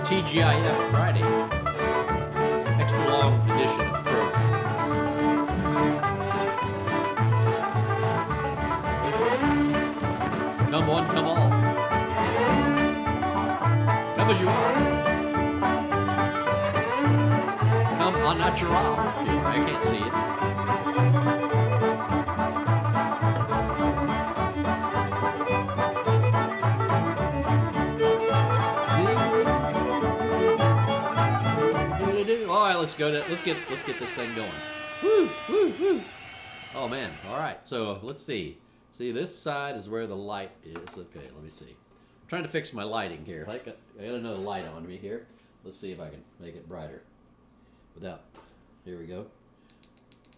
TGIF Friday, extra long edition of the program. Come one, come all. Come as you are. Come en natural, if you will. I can't see it. All right, let's get this thing going. Woo, woo, woo. Oh man. All right. So let's see. See, this side is where the light is. Okay, let me see. I'm trying to fix my lighting here. I got another light on me here. Let's see if I can make it brighter. Without. Here we go.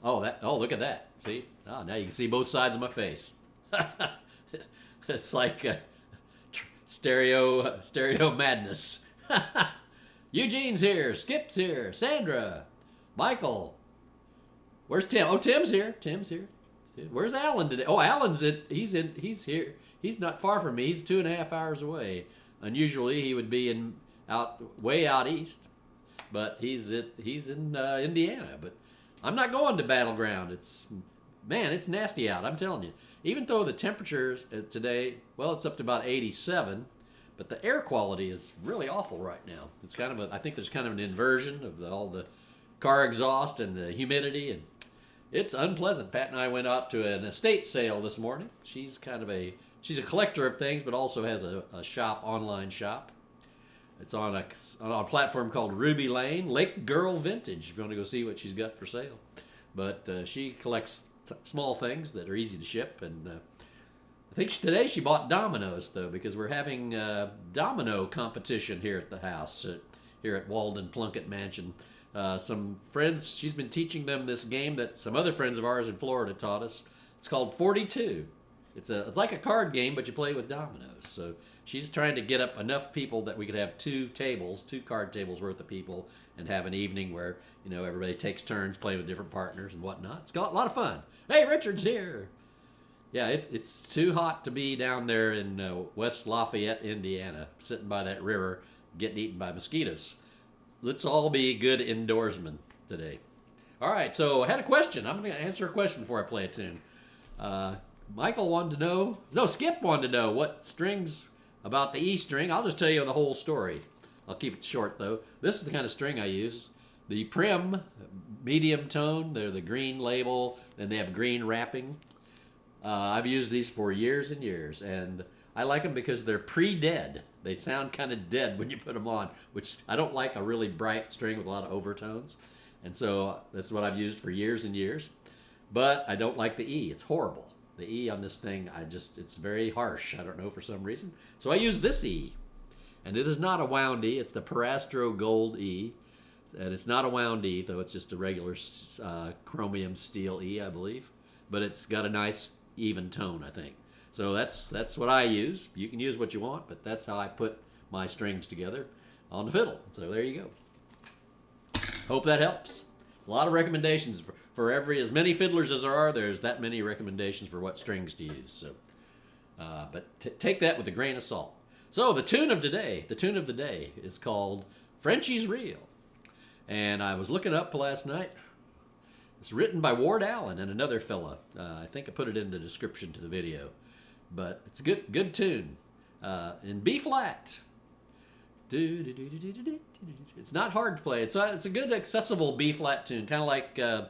Oh, look at that. See? Oh, now you can see both sides of my face. It's like stereo madness. Eugene's here, Skip's here, Sandra, Michael. Where's Tim? Oh, Tim's here. Where's Alan today? Oh, Alan's he's here. He's not far from me. He's 2.5 hours away. Unusually, he would be way out east, but he's in Indiana. But I'm not going to Battleground. It's nasty out. I'm telling you. Even though the temperatures today, well, it's up to about 87. But the air quality is really awful right now. It's I think there's kind of an inversion of all the car exhaust and the humidity, and it's unpleasant. Pat and I went out to an estate sale this morning. She's a collector of things, but also has a online shop. It's on a platform called Ruby Lane, Lake Girl Vintage, if you want to go see what she's got for sale. But she collects small things that are easy to ship, and I think today she bought dominoes, though, because we're having domino competition here at the house, here at Walden Plunkett Mansion. Some friends, she's been teaching them this game that some other friends of ours in Florida taught us. It's called 42. It's like a card game, but you play with dominoes. So she's trying to get up enough people that we could have two card tables worth of people, and have an evening where everybody takes turns playing with different partners and whatnot. It's got a lot of fun. Hey, Richard's here. Yeah, it's too hot to be down there in West Lafayette, Indiana, sitting by that river, getting eaten by mosquitoes. Let's all be good indoorsmen today. All right, so I had a question. I'm going to answer a question before I play a tune. Michael wanted to know, Skip wanted to know what strings about the E string. I'll just tell you the whole story. I'll keep it short, though. This is the kind of string I use. The Prim medium tone, they're the green label, and they have green wrapping. I've used these for years and years, and I like them because they're pre-dead. They sound kind of dead when you put them on, which I don't like a really bright string with a lot of overtones. And so that's what I've used for years and years. But I don't like the E. It's horrible. The E on this thing, it's very harsh. I don't know, for some reason. So I use this E. And it is not a wound E. It's the Parastro Gold E. And it's not a wound E, though it's just a regular chromium steel E, I believe. But it's got a nice even tone, I think. So that's what I use. You can use what you want, but that's how I put my strings together on the fiddle. So there you go. Hope that helps. A lot of recommendations for as many fiddlers as there are. There's that many recommendations for what strings to use. So, but take that with a grain of salt. So the tune of the day is called "Frenchie's Reel," and I was looking up last night. It's written by Ward Allen and another fella. I think I put it in the description to the video. But it's a good tune. In B flat. It's not hard to play. It's a good, accessible B flat tune. Kind of like I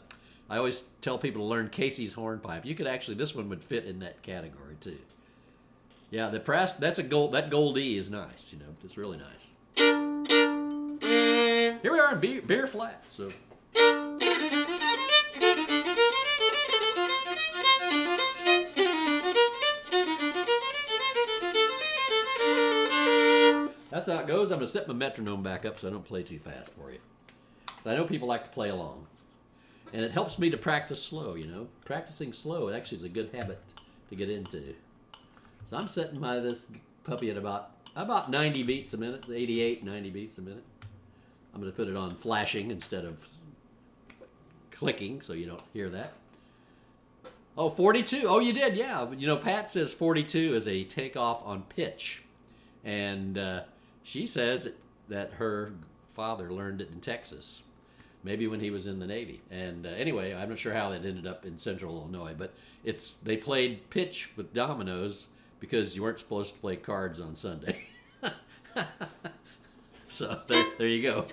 always tell people to learn Casey's hornpipe. This one would fit in that category too. Yeah, that gold E is nice. It's really nice. Here we are in B flat. So. That's how it goes. I'm going to set my metronome back up so I don't play too fast for you. So I know people like to play along. And it helps me to practice slow, Practicing slow actually is a good habit to get into. So I'm setting this puppy at about 90 beats a minute, 88, 90 beats a minute. I'm going to put it on flashing instead of clicking so you don't hear that. Oh, 42. Oh, you did, yeah. Pat says 42 is a takeoff on pitch. And she says that her father learned it in Texas, maybe when he was in the Navy. And anyway, I'm not sure how that ended up in Central Illinois, but they played pitch with dominoes because you weren't supposed to play cards on Sunday. So there you go.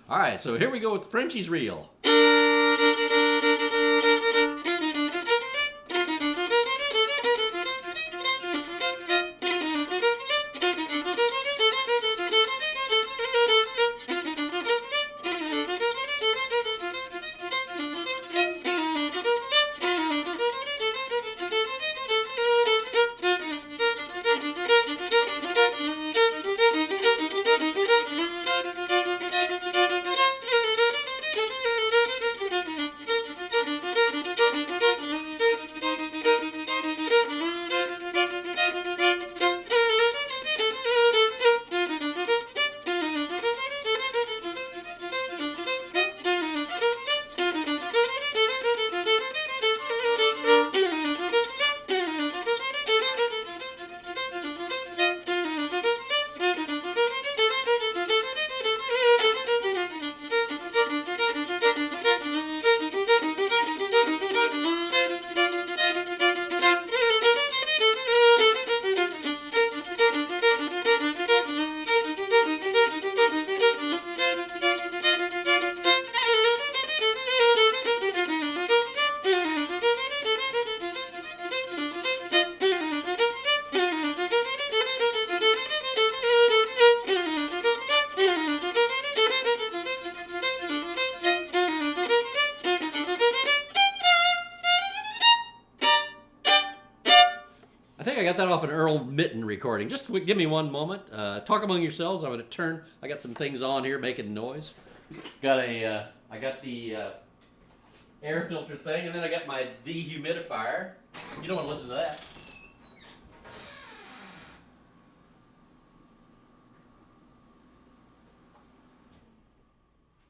All right, so here we go with Frenchie's reel. I think I got that off an Earl Mitten recording. Just give me one moment. Talk among yourselves. I'm going to turn. I got some things on here making noise. I got the air filter thing, and then I got my dehumidifier. You don't want to listen to that.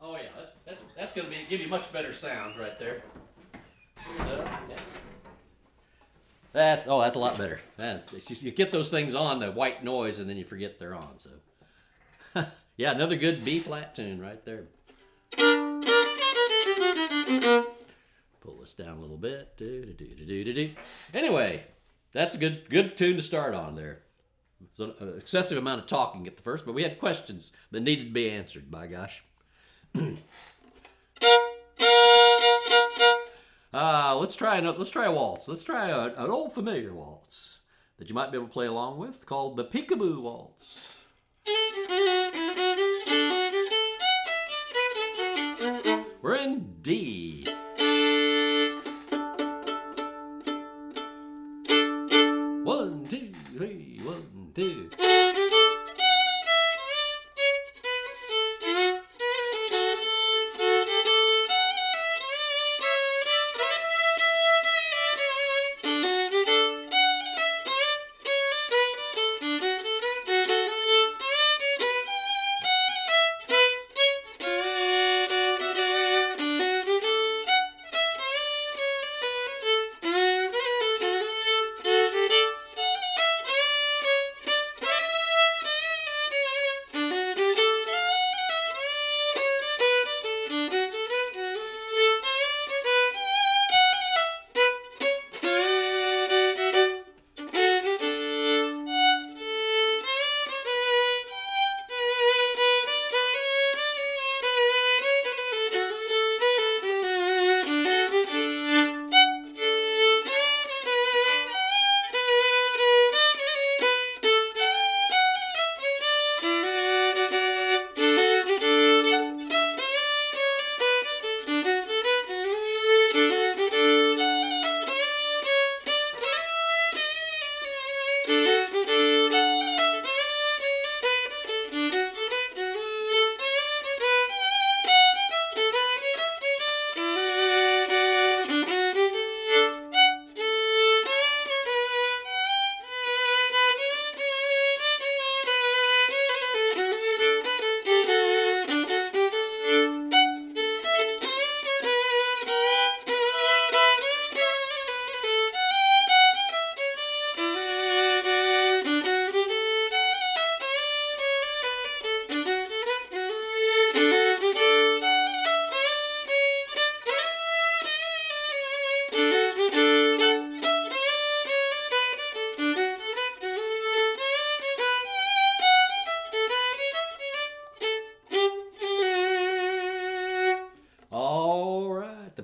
Oh yeah, that's going to give you much better sound right there. Yeah. That's a lot better. You get those things on, the white noise, and then you forget they're on. So, yeah, another good B flat tune right there. Pull this down a little bit. Anyway, that's a good tune to start on there. It's an excessive amount of talking at the first, but we had questions that needed to be answered. By gosh. Let's try a waltz. Let's try an old familiar waltz that you might be able to play along with, called the Peekaboo Waltz. We're in D. One, two, three, 1, 2.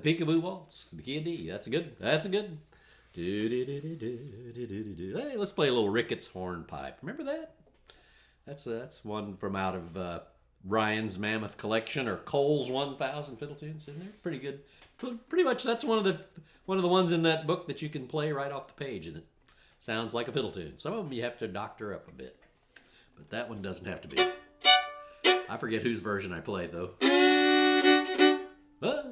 Peekaboo Waltz, the key of D. That's a good. That's a good. Hey, let's play a little Ricketts hornpipe. Remember that? That's one from out of Ryan's Mammoth Collection or Cole's 1000 fiddle tunes. Isn't there? Pretty good. Pretty much that's one of the ones in that book that you can play right off the page, and it sounds like a fiddle tune. Some of them you have to doctor up a bit, but that one doesn't have to be. I forget whose version I played though. Ah.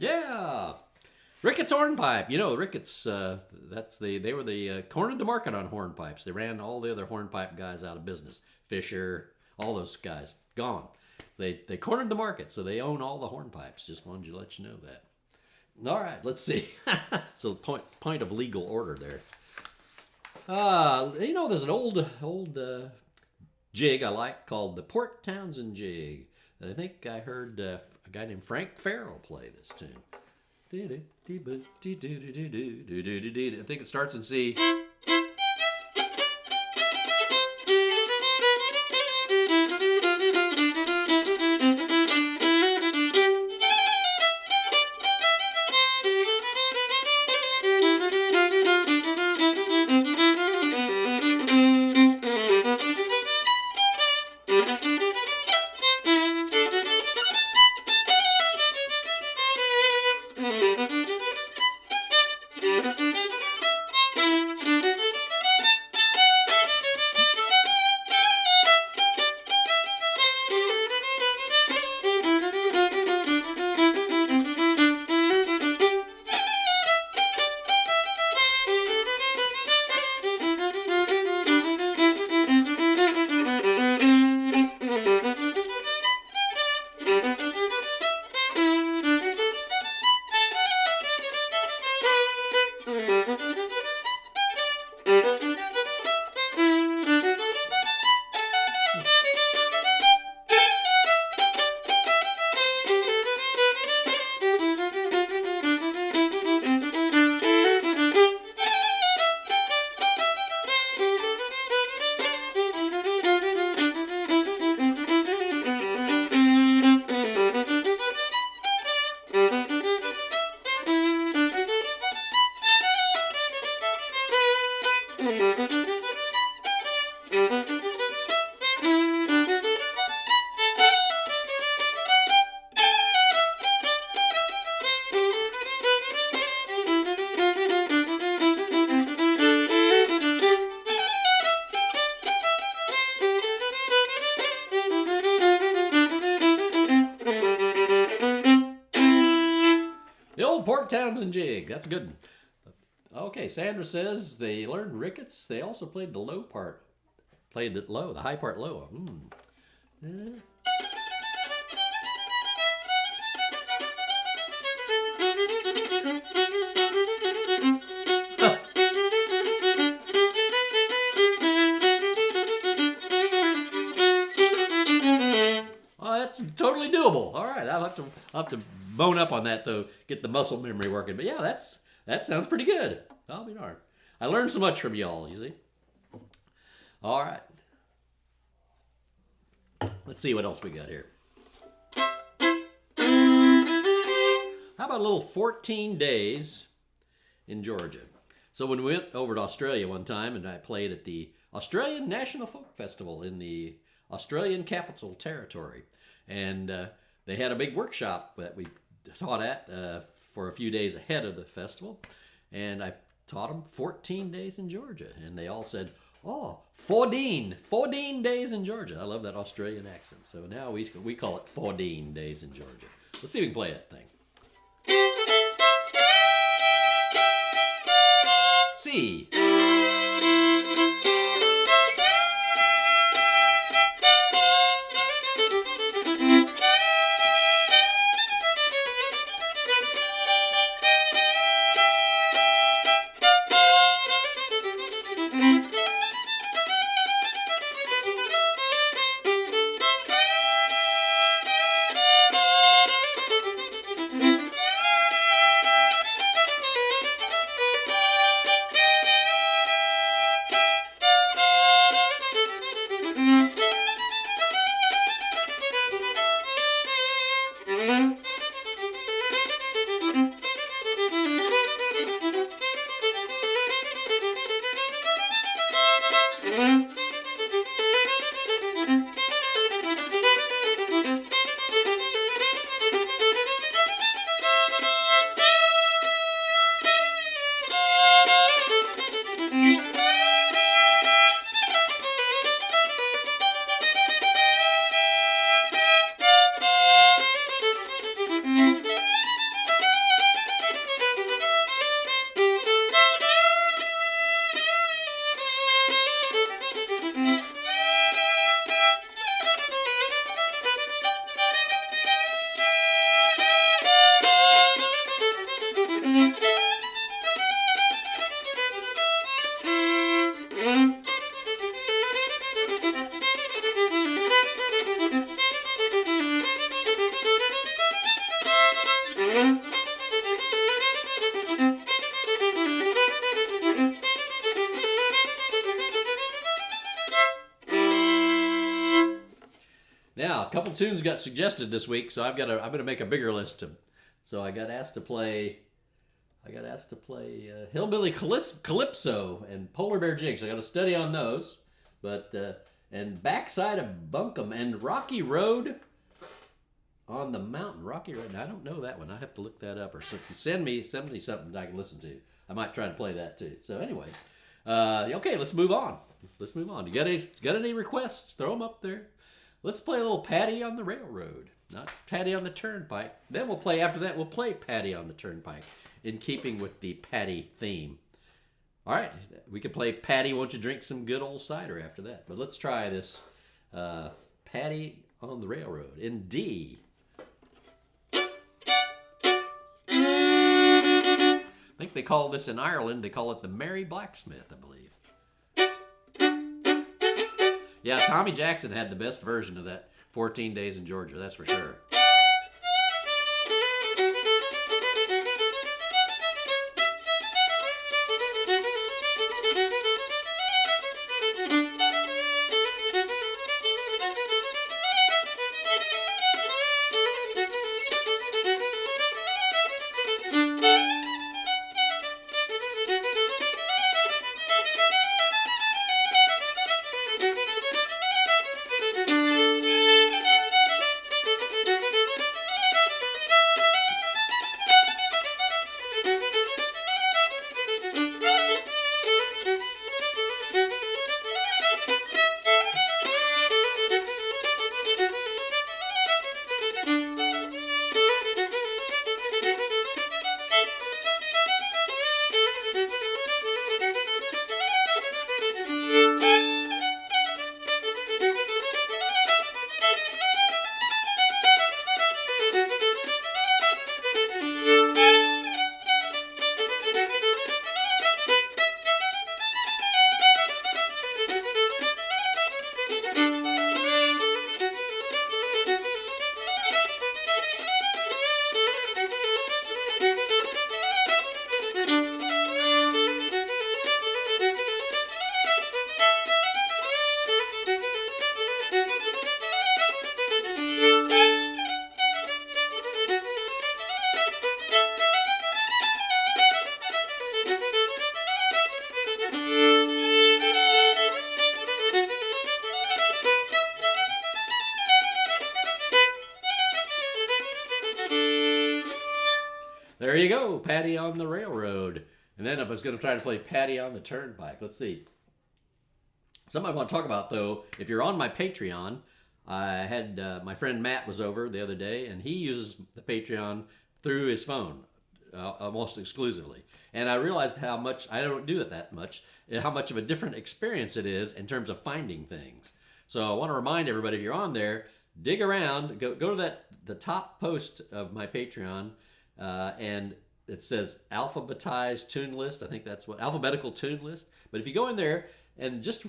Yeah, Ricketts hornpipe. You know, Ricketts. They were the cornered the market on hornpipes. They ran all the other hornpipe guys out of business. Fisher, all those guys gone. They cornered the market, so they own all the hornpipes. Just wanted to let you know that. All right, let's see. So point of legal order there. You know, there's an old jig I like called the Port Townsend jig. And I think I heard a guy named Frank Farrell play this tune. I think it starts in C. The old Port Townsend jig. That's a good one. Okay, Sandra says they learned rickets. They also played the low part. Played it low, the high part low. Well, that's totally doable. All right, I'll have to bone up on that though, get the muscle memory working. But yeah, that sounds pretty good. I'll be darned. I learned so much from y'all. You see. All right. Let's see what else we got here. How about a little 14 days in Georgia? So when we went over to Australia one time, and I played at the Australian National Folk Festival in the Australian Capital Territory, and they had a big workshop that we taught at for a few days ahead of the festival, and I taught them 14 days in Georgia, and they all said, "Oh, 14 days in Georgia." I love that Australian accent. So now we call it 14 days in Georgia. Let's see if we can play that thing. C. Now, a couple tunes got suggested this week, so I'm gonna make a bigger list. So I got asked to play Hillbilly Calypso and Polar Bear Jigs. I got to study on those, but and Backside of Bunkum and Rocky Road on the Mountain. Rocky Road. Now, I don't know that one. I have to look that up, or send me something I can listen to. I might try to play that too. So anyway, okay, let's move on. You got any requests? Throw them up there. Let's play a little Patty on the Railroad, not Patty on the Turnpike. Then we'll play Patty on the Turnpike, in keeping with the Patty theme. All right, we could play Patty, Won't You Drink Some Good Old Cider after that. But let's try this Patty on the Railroad in D. I think they call this in Ireland, they call it the Merry Blacksmith, I believe. Yeah, Tommy Jackson had the best version of that 14 Days in Georgia, that's for sure. There you go, Patty on the Railroad. And then I was going to try to play Patty on the Turnpike. Let's see. Something I want to talk about, though, if you're on my Patreon, I had my friend Matt was over the other day, and he uses the Patreon through his phone almost exclusively. And I realized how much, I don't do it that much, how much of a different experience it is in terms of finding things. So I want to remind everybody, if you're on there, dig around, go to the top post of my Patreon, and it says alphabetized tune list. I think that's what, alphabetical tune list. But if you go in there and just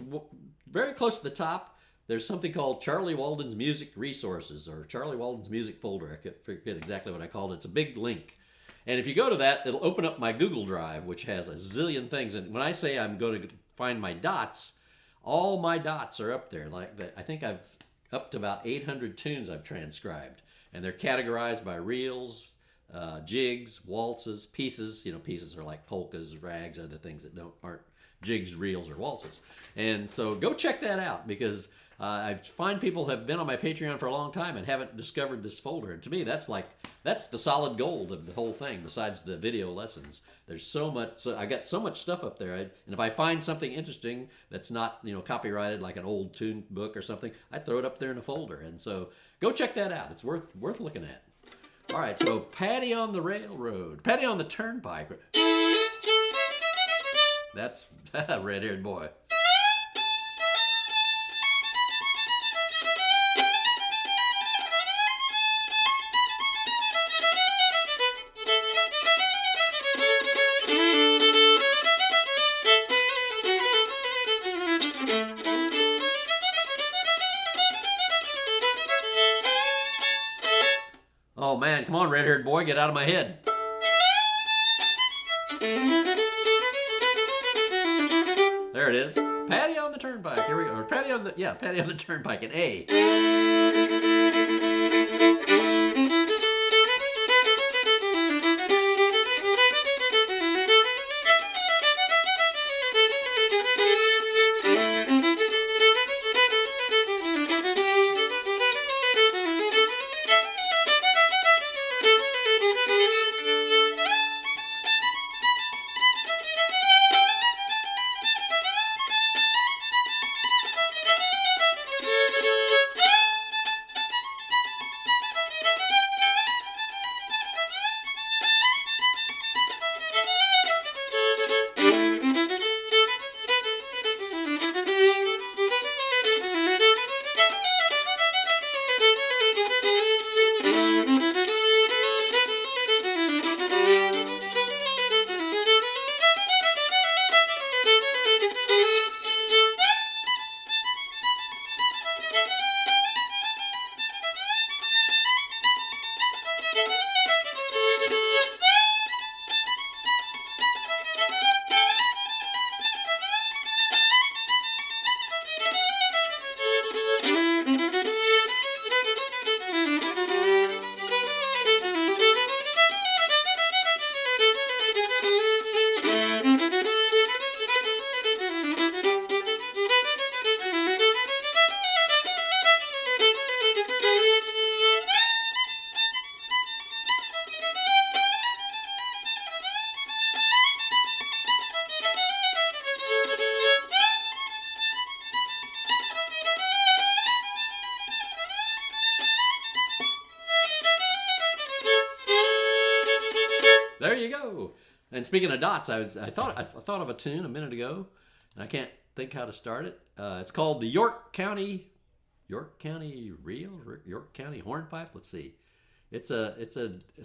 very close to the top, there's something called Charlie Walden's Music Resources, or Charlie Walden's Music Folder. I forget exactly what I called it. It's a big link. And if you go to that, it'll open up my Google Drive, which has a zillion things. And when I say I'm going to find my dots, all my dots are up there. Like that, I think I've up to about 800 tunes I've transcribed. And they're categorized by reels, jigs, waltzes, pieces. You know, pieces are like polkas, rags, other things that aren't jigs, reels, or waltzes. And so go check that out, because I find people have been on my Patreon for a long time and haven't discovered this folder. And to me, that's the solid gold of the whole thing, besides the video lessons. There's so much, so I got so much stuff up there. And if I find something interesting that's not, you know, copyrighted, like an old tune book or something, I throw it up there in a folder. And so go check that out. It's worth looking at. All right, so Patty on the Railroad. Patty on the Turnpike. That's a red-haired boy. Oh man, come on, red-haired boy, get out of my head. There it is. Patty on the Turnpike. Here we go. Or Patty on the Turnpike in A. There you go. And speaking of dots, I thought of a tune a minute ago, and I can't think how to start it. It's called the York County Reel, York County Hornpipe. Let's see. It's a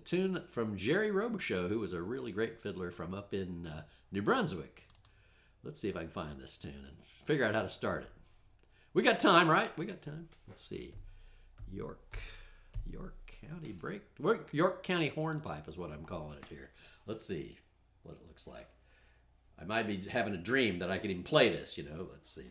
tune from Jerry Robichaux, who was a really great fiddler from up in New Brunswick. Let's see if I can find this tune and figure out how to start it. We got time, right? We got time. Let's see. York County Hornpipe is what I'm calling it here. Let's see what it looks like. I might be having a dream that I could even play this, you know. Let's see.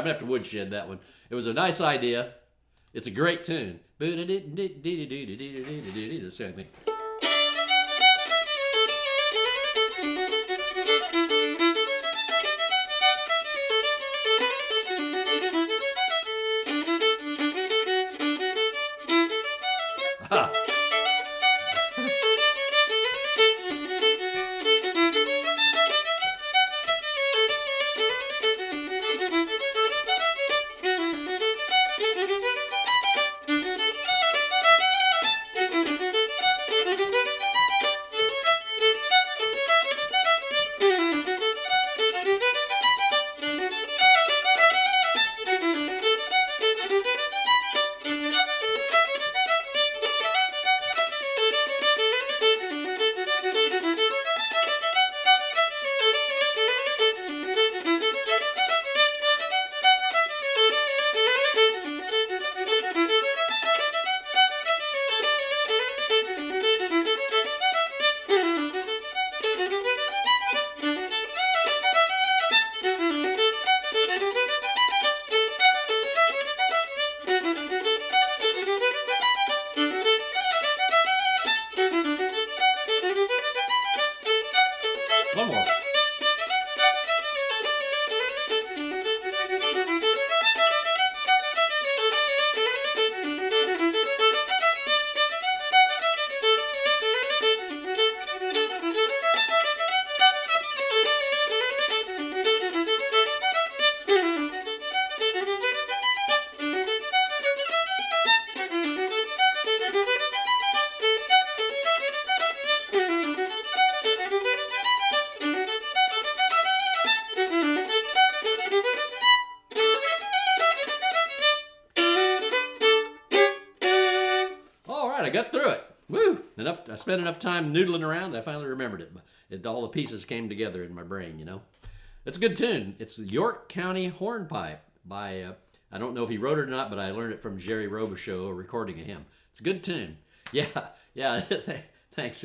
gonna have to woodshed that one. It was a nice idea. It's a great tune. The same thing. Ha. One more. I got through it. Woo! I spent enough time noodling around. I finally remembered it. All the pieces came together in my brain. It's a good tune. It's the York County Hornpipe by I don't know if he wrote it or not, but I learned it from Jerry Robichaux, a recording of him. It's a good tune. Yeah. Thanks.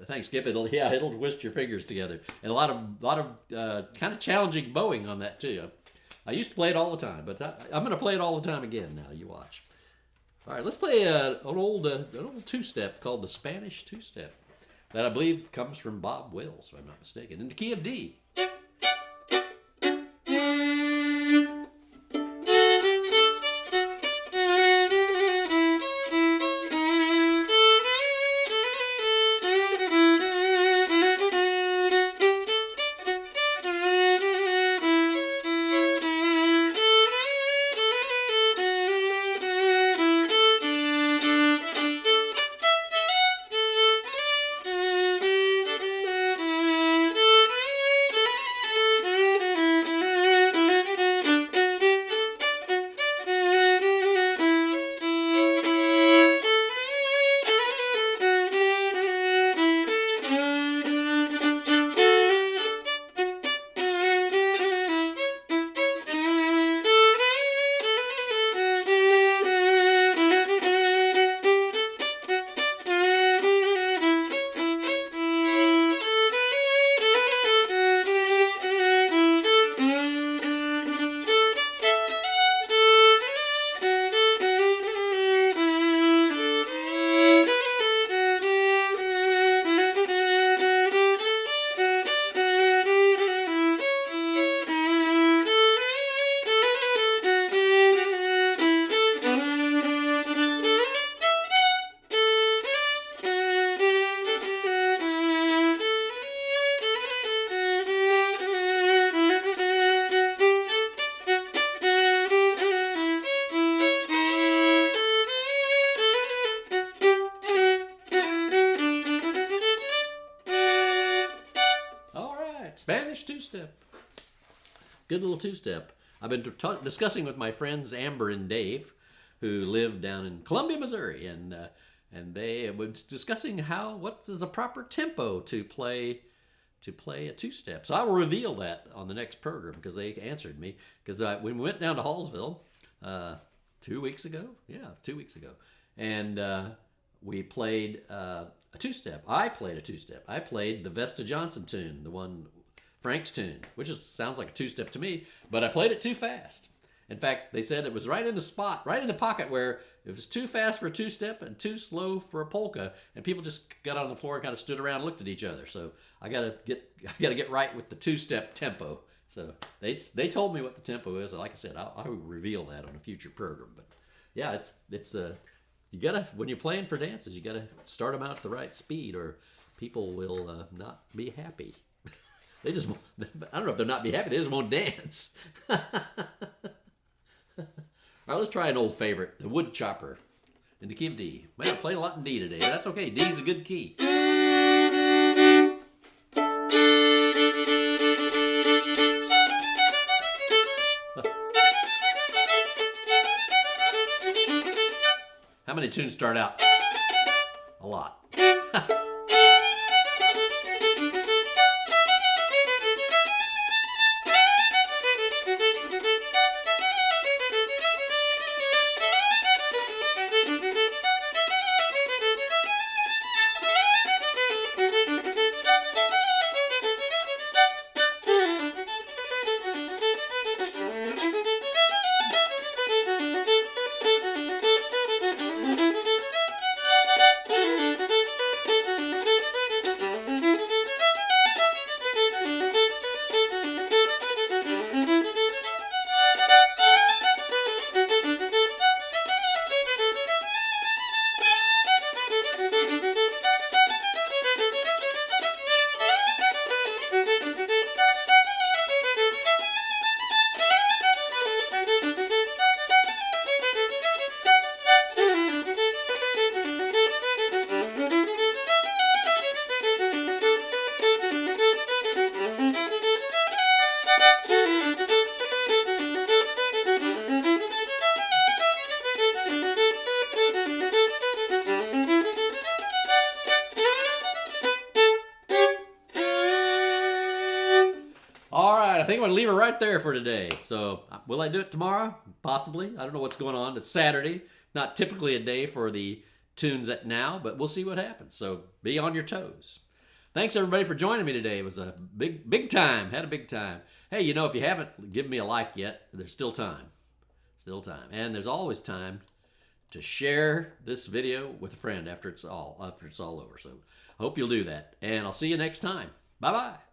Thanks, Skip. It'll twist your fingers together, and a lot of kind of challenging bowing on that too. I used to play it all the time, but I'm going to play it all the time again now. You watch. All right, let's play an old two-step called the Spanish two-step that I believe comes from Bob Wills, if I'm not mistaken, in the key of D. Spanish two-step. Good little two-step. I've been discussing with my friends Amber and Dave, who live down in Columbia, Missouri, and they were discussing what is the proper tempo to play a two-step. So I will reveal that on the next program because they answered me. Because when we went down to Hallsville 2 weeks ago, it's 2 weeks ago, and we played a two-step. I played a two-step. I played the Vesta Johnson tune, the one Frank's tune, which sounds like a two-step to me, but I played it too fast. In fact, they said it was right in the spot, right in the pocket where it was too fast for a two-step and too slow for a polka, and people just got on the floor and kind of stood around and looked at each other. So I gotta get right with the two-step tempo. So they told me what the tempo is. Like I said, I'll reveal that on a future program. But yeah, it's you gotta, when you're playing for dances, you gotta start them out at the right speed, or people will not be happy. They just, I don't know if they'll not be happy. They just won't dance. All right, let's try an old favorite, the wood chopper in the key of D. Man, I played a lot in D today, but that's okay. D's a good key. How many tunes start out? A lot. All right, I think I'm going to leave it right there for today. So will I do it tomorrow? Possibly. I don't know what's going on. It's Saturday. Not typically a day for the tunes at now, but we'll see what happens. So be on your toes. Thanks, everybody, for joining me today. It was a big time. Had a big time. Hey, you know, if you haven't given me a like yet, there's still time. Still time. And there's always time to share this video with a friend after it's all over. So I hope you'll do that. And I'll see you next time. Bye-bye.